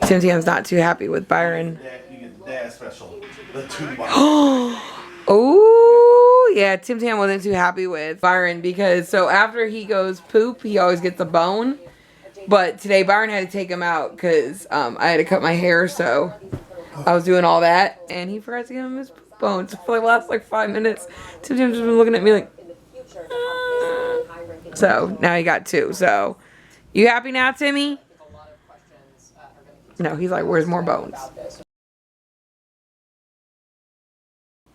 Tim Tam's not too happy with Byron. You get the dad special. The 2 box. Oh, yeah. Tim Tam wasn't too happy with Byron because so after he goes poop, he always gets a bone. But today Byron had to take him out because I had to cut my hair, so I was doing all that. And he forgot to give him his poop bones. So for the last like 5 minutes, Tim Tam's just been looking at me like, So now he got 2. So you happy now, Timmy? No, he's like, where's more bones?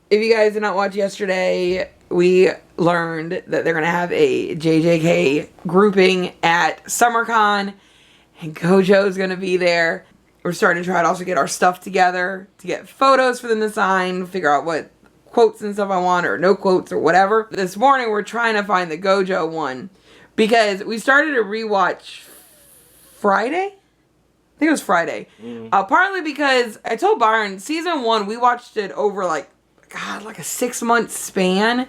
If you guys did not watch yesterday, we learned that they're going to have a JJK grouping at SummerCon, and Gojo's going to be there. We're starting to try to also get our stuff together to get photos for them to sign, figure out what quotes and stuff I want, or no quotes or whatever. This morning, we're trying to find the Gojo one because we started to rewatch Friday? I think it was Friday. Partly because I told Byron, season 1, we watched it over like a 6-month span.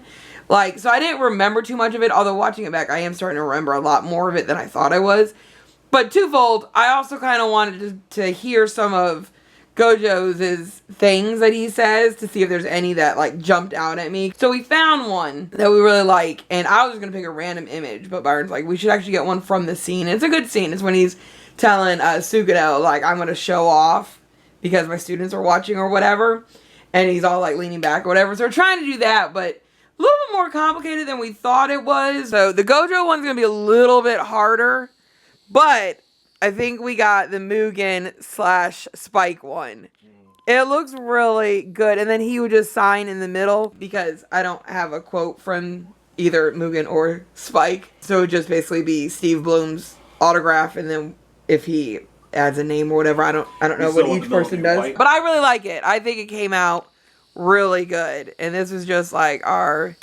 Like, so I didn't remember too much of it, although watching it back, I am starting to remember a lot more of it than I thought I was. But twofold, I also kind of wanted to hear some of Gojo's things that he says to see if there's any that like jumped out at me. So we found one that we really like, and I was going to pick a random image, but Byron's like, we should actually get one from the scene. And it's a good scene. It's when he's telling Sugano, like, I'm going to show off because my students are watching or whatever. And he's all like leaning back or whatever. So we're trying to do that, but a little bit more complicated than we thought it was. So the Gojo one's going to be a little bit harder. But I think we got the Mugen/Spike one. It looks really good. And then he would just sign in the middle because I don't have a quote from either Mugen or Spike. So it would just basically be Steve Bloom's autograph, and then if he adds a name or whatever, I don't know what each person does. But I really like it. I think it came out really good. And this was just like our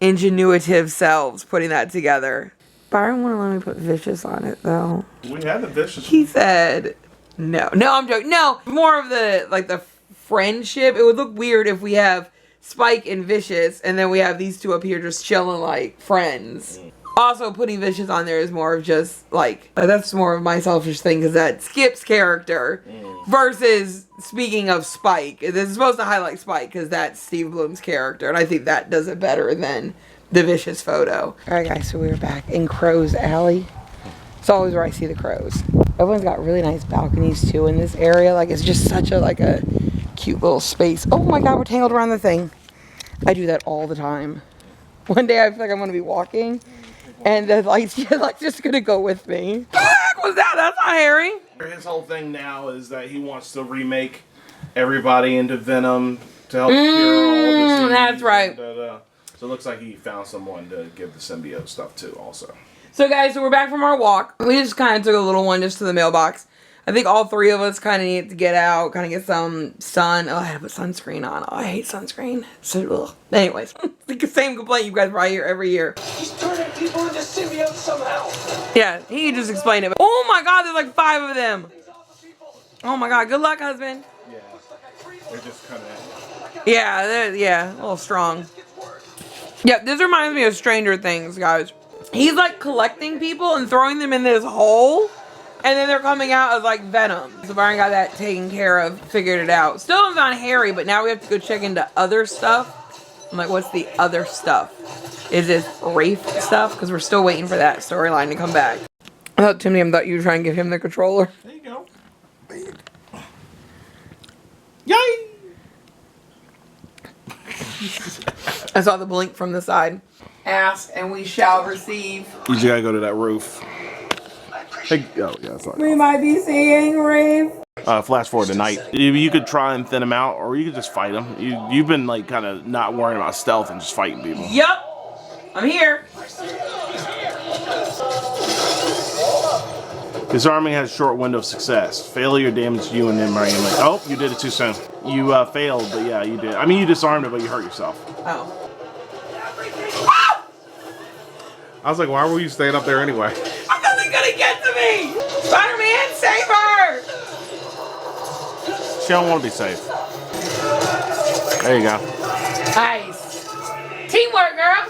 ingenuitive selves putting that together. Byron wouldn't let me put Vicious on it though. We had the Vicious. He said no. No, I'm joking. No, more of the friendship. It would look weird if we have Spike and Vicious and then we have these two up here just chilling like friends. Also, putting Vicious on there is more of just, like, that's more of my selfish thing, because that's Skip's character, versus, speaking of Spike, this is supposed to highlight Spike, because that's Steve Bloom's character, and I think that does it better than the Vicious photo. Alright guys, so we're back in Crow's Alley. It's always where I see the crows. Everyone's got really nice balconies, too, in this area. Like, it's just such a cute little space. Oh my god, we're tangled around the thing. I do that all the time. One day I feel like I'm going to be walking, and the light's just gonna go with me. What the heck was that? That's not Harry. His whole thing now is that he wants to remake everybody into Venom to help cure all disease. That's right. So it looks like he found someone to give the symbiote stuff to also. So guys, so we're back from our walk. We just kind of took a little one just to the mailbox. I think all 3 of us kind of need to get out, kind of get some sun. Oh, I had to put sunscreen on. Oh, I hate sunscreen. So, ugh. Anyways, the same complaint you guys probably hear every year. He's turning people into symbiotes somehow. Yeah, he can just explain it. Oh my god, there's like 5 of them. Oh my god, good luck, husband. Yeah, they're just kind of... Yeah, a little strong. Yeah, this reminds me of Stranger Things, guys. He's like collecting people and throwing them in this hole. And then they're coming out as like Venom. So Byron got that taken care of, figured it out. Still haven't found Harry, but now we have to go check into other stuff. I'm like, what's the other stuff? Is it Wraith stuff? Because we're still waiting for that storyline to come back. I thought Tim Tam thought you were trying to give him the controller. There you go. Yay! I saw the blink from the side. Ask and we shall receive. You just gotta go to that roof. Hey, oh yeah, sorry. We might be seeing Wraith. Flash forward to night. You could try and thin him out, or you could just fight him. You've been like kind of not worrying about stealth and just fighting people. Yup, I'm here. Disarming has a short window of success. Failure damages you and then like, oh, you did it too soon. You failed, but yeah, you did. I mean, you disarmed it, but you hurt yourself. Oh. I was like, why were you staying up there anyway? I'm nothing gonna get to me! Spider-Man, save her! She don't want to be safe. There you go. Nice. Teamwork, girl!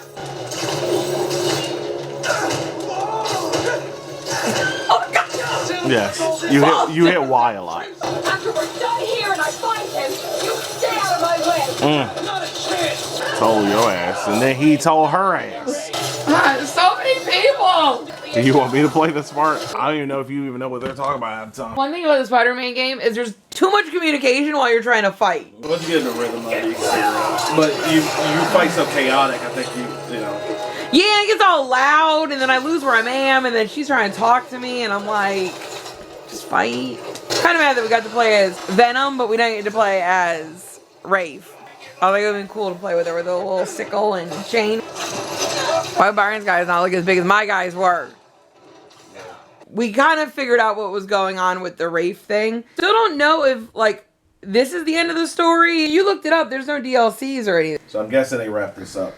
Oh, God! Yes. You hit Y a lot. After we're done here and I find him, you stay out of my way. Not a chance. Told your ass, and then he told her ass. So many people! Do you want me to play this part? I don't even know if you even know what they're talking about half the time. One thing about the Spider-Man game is there's too much communication while you're trying to fight. Once you get in the rhythm of it, you can figure it out. But you fight so chaotic, I think you know. Yeah, it gets all loud, and then I lose where I am, and then she's trying to talk to me, and I'm like, just fight. Kind of mad that we got to play as Venom, but we didn't get to play as Wraith. I think it would have been cool to play with her with a little sickle and chain. Why Byron's guys not look as big as my guys were. We kind of figured out what was going on with the Wraith thing. Still don't know if, like, this is the end of the story. You looked it up. There's no DLCs or anything. So I'm guessing they wrap this up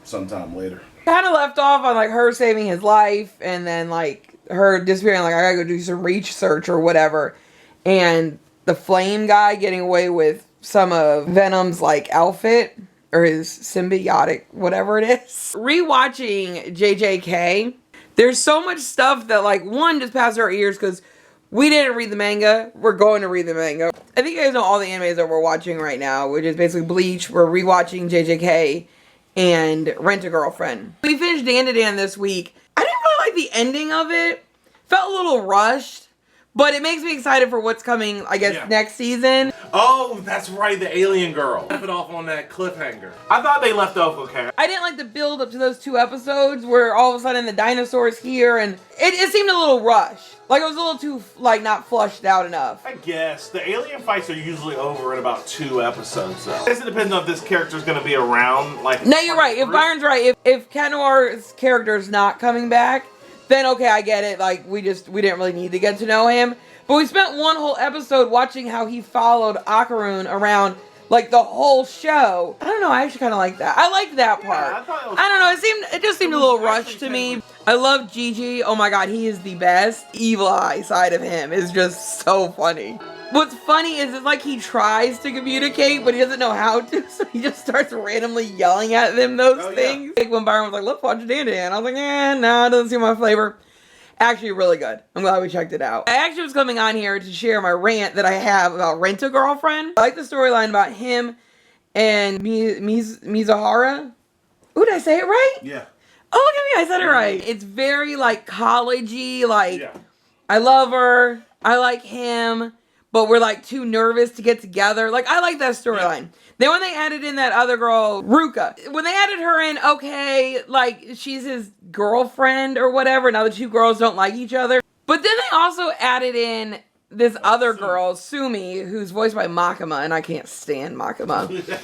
sometime later. Kind of left off on, like, her saving his life and then, like, her disappearing. Like, I gotta go do some research or whatever. And the Flame guy getting away with some of Venom's, like, outfit. Or his symbiotic, whatever it is. Rewatching JJK, there's so much stuff that, like, one, just passed our ears because we didn't read the manga. We're going to read the manga. I think you guys know all the animes that we're watching right now, which is basically Bleach. We're rewatching JJK and Rent-A-Girlfriend. We finished Dan to Dan this week. I didn't really like the ending of it. Felt a little rushed. But it makes me excited for what's coming, I guess, next season. Oh, that's right, the alien girl. Left it off on that cliffhanger. I thought they left off okay. I didn't like the build up to those 2 episodes where all of a sudden the dinosaur's here, and it seemed a little rushed. Like it was a little too, like, not flushed out enough. I guess. The alien fights are usually over in about 2 episodes, though. I guess it depends on if this character's going to be around. Like, No, you're right. If Byron's right, if Kanoar's character's not coming back, then okay, I get it. Like, we didn't really need to get to know him. But we spent one whole episode watching how he followed Akarun around, like, the whole show. I don't know, I actually kind of like that. I liked that part. I don't know, it just seemed a little rushed to me. I love Gigi. Oh my god, he is the best. Evil Eye side of him is just so funny. What's funny is it's like he tries to communicate, but he doesn't know how to, so he just starts randomly yelling at them those things. Like when Byron was like, let's watch Dan Dan. I was like, nah, it doesn't seem my flavor. Actually, really good. I'm glad we checked it out. I actually was coming on here to share my rant that I have about Rent-A-Girlfriend. I like the storyline about him and Mizuhara. Ooh, did I say it right? Yeah. Oh, look at me, I said it right. It's very, like, college-y, like, I love her, I like him, but we're, like, too nervous to get together. Like, I like that storyline. Yeah. Then when they added in that other girl, Ruka, when they added her in, okay, like, she's his girlfriend or whatever. Now the 2 girls don't like each other. But then they also added in this other girl, Sumi, who's voiced by Makima, and I can't stand Makima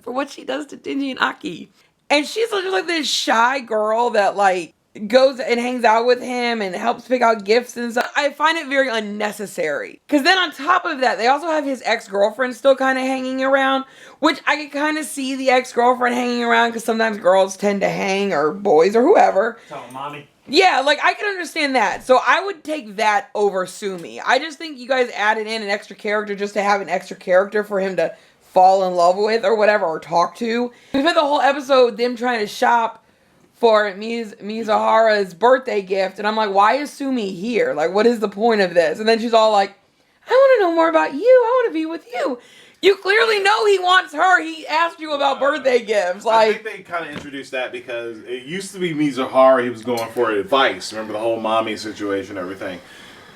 for what she does to Denji and Aki. And she's just like this shy girl that, like, goes and hangs out with him and helps pick out gifts and stuff. I find it very unnecessary. Because then on top of that, they also have his ex-girlfriend still kind of hanging around, which I can kind of see the ex-girlfriend hanging around because sometimes girls tend to hang, or boys, or whoever. Tell mommy. Yeah, like, I can understand that. So I would take that over Sumi. I just think you guys added in an extra character just to have an extra character for him to fall in love with or whatever, or talk to. We spent the whole episode them trying to shop for Mizuhara's birthday gift, and I'm like, why is Sumi here? Like, what is the point of this? And then she's all like, I want to know more about you. I want to be with you. You clearly know he wants her. He asked you about birthday gifts. Like, I think they kind of introduced that because it used to be Mizuhara he was going for advice. Remember the whole mommy situation and everything.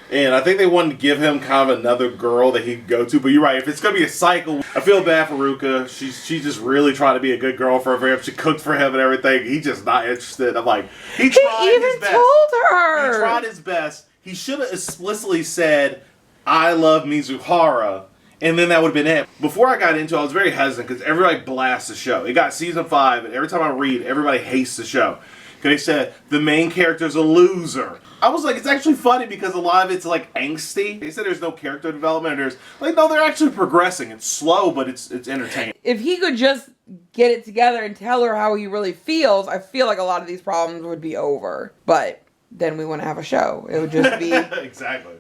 And I think they wanted to give him kind of another girl that he could go to. But you're right, if it's going to be a cycle, I feel bad for Ruka. She's just really trying to be a good girlfriend for him. She cooked for him and everything. He's just not interested. I'm like, he tried his best. Told her. He tried his best. He should have explicitly said, I love Mizuhara. And then that would have been it. Before I got into it, I was very hesitant because everybody blasts the show. It got season 5, and every time I read, everybody hates the show. Because they said, the main character's a loser. I was like, it's actually funny because a lot of it's like angsty. They said there's no character development. And there's like, no, they're actually progressing. It's slow, but it's entertaining. If he could just get it together and tell her how he really feels, I feel like a lot of these problems would be over. But then we wouldn't have a show. It would just be... Exactly.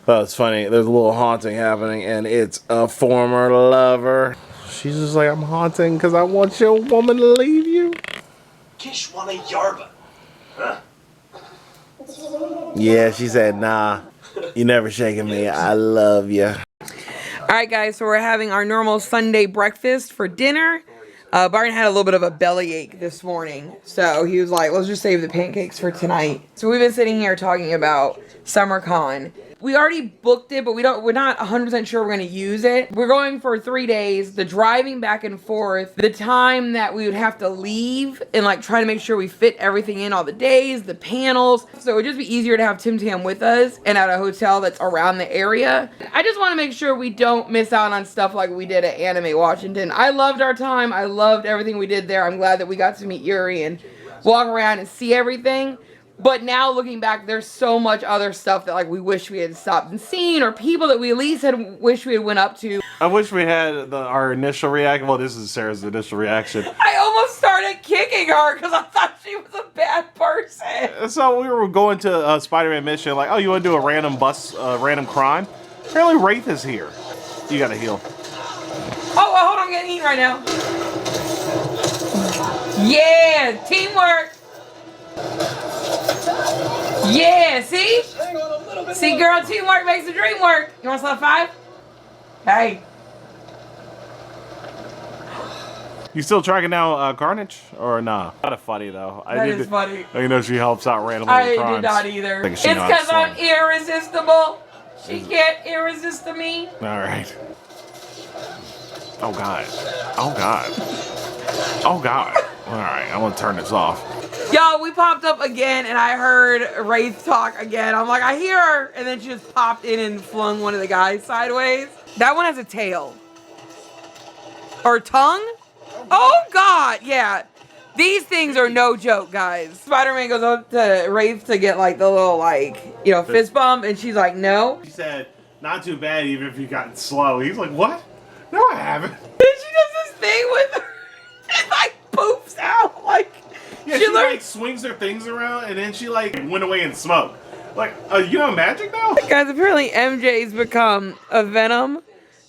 Well, it's funny. There's a little haunting happening, and it's a former lover. She's just like, I'm haunting because I want your woman to leave you. Kishwana Yarba. Huh? Yeah, she said, nah. You never shaking me. I love you. All right, guys, so we're having our normal Sunday breakfast for dinner. Barton had a little bit of a bellyache this morning, so he was like, let's just save the pancakes for tonight. So we've been sitting here talking about SummerCon. We already booked it, but we're not 100% sure we're going to use it. We're going for 3 days. The driving back and forth, the time that we would have to leave and like try to make sure we fit everything in all the days, the panels. So it would just be easier to have Tim Tam with us and at a hotel that's around the area. I just want to make sure we don't miss out on stuff like we did at Anime Washington. I loved our time. I loved everything we did there. I'm glad that we got to meet Yuri and walk around and see everything. But now looking back, there's so much other stuff that like we wish we had stopped and seen, or people that we at least had wished we had went up to. I wish we had our initial reaction. Well, this is Sarah's initial reaction. I almost started kicking her because I thought she was a bad person. So we were going to a Spider-Man mission, like, oh, you want to do a random crime? Apparently Wraith is here. You gotta heal. Oh, well, hold on, I'm getting eaten right now. Yeah, teamwork. Yeah, see? See, girl, teamwork makes the dream work. You want to slap 5? Hey. You still tracking down Carnage? Or nah? Kind of funny, though. That is funny. You know, she helps out randomly I with crimes. did not either. Think It's she knows how to because I'm swing. irresistible. She can't irresist me. Alright. Oh, God. Oh, God. Oh, God. Alright, I'm gonna turn this off. Yo, we popped up again, and I heard Wraith talk again. I'm like, I hear her. And then she just popped in and flung one of the guys sideways. That one has a tail. Or tongue? Oh, God. Yeah. These things are no joke, guys. Spider-Man goes up to Wraith to get, like, the little, like, you know, fist bump. And she's like, no. She said, not too bad even if you got slow. He's like, what? No, I haven't. Then she does this thing with her. It, like, poofs out. Like, Yeah, she like swings her things around and then she like went away in smoke. Like, you know magic now? Guys, apparently MJ's become a Venom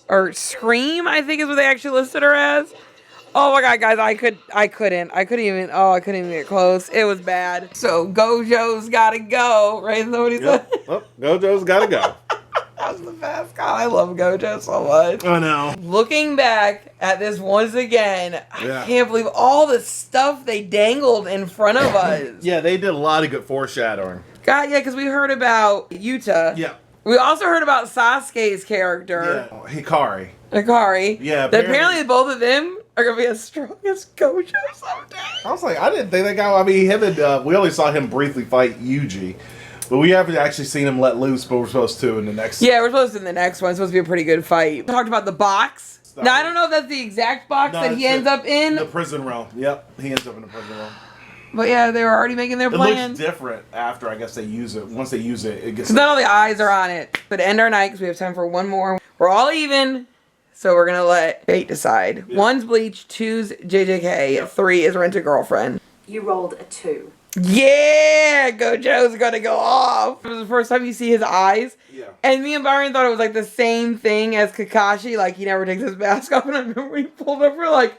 or Scream, I think is what they actually listed her as. Oh my God, guys, I couldn't even get close. It was bad. So Gojo's gotta go, right? Is that what he said? Oh, Gojo's gotta go. That was the best. God, I love Gojo so much. I know. Looking back at this once again, Yeah. I can't believe all the stuff they dangled in front of us. Yeah, they did a lot of good foreshadowing. God, yeah, because we heard about Yuta. Yeah. We also heard about Sasuke's character, Yeah. Hikari. Akari. Yeah, That apparently both of them are going to be as strong as Gojo someday. I was like, I didn't think that guy. I mean, him and we only saw him briefly fight Yuji, but we haven't actually seen him let loose. But we're supposed to in the next. Yeah, we're supposed to in the next one. It's supposed to be a pretty good fight. We talked about the box. Now, I don't know if that's the exact box that he ends up in. The prison realm. Yep, he ends up in the prison realm. But yeah, they were already making their It plans. looks different after, I guess, they use it. Once they use it, it gets. Because not all the eyes are on it. But to end our night, because we have time for one more. We're all even. So we're going to let fate decide. Yeah. 1's Bleach, 2's JJK, Yeah. 3 is Rent a Girlfriend. You rolled a 2. Yeah, Gojo's gonna go off. It was the first time you see his eyes. Yeah. And me and Byron thought it was like the same thing as Kakashi, like he never takes his mask off. And I remember when he pulled up, we're like,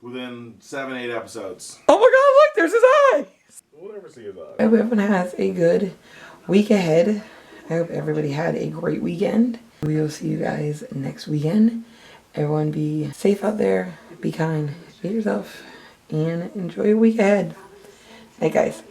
Within 7-8 episodes. oh my God, look, there's his eyes. We'll never see his eyes. I hope everyone has a good week ahead. I hope everybody had a great weekend. We will see you guys next weekend. Everyone be safe out there, be kind, be yourself, and enjoy your week ahead. Hey guys.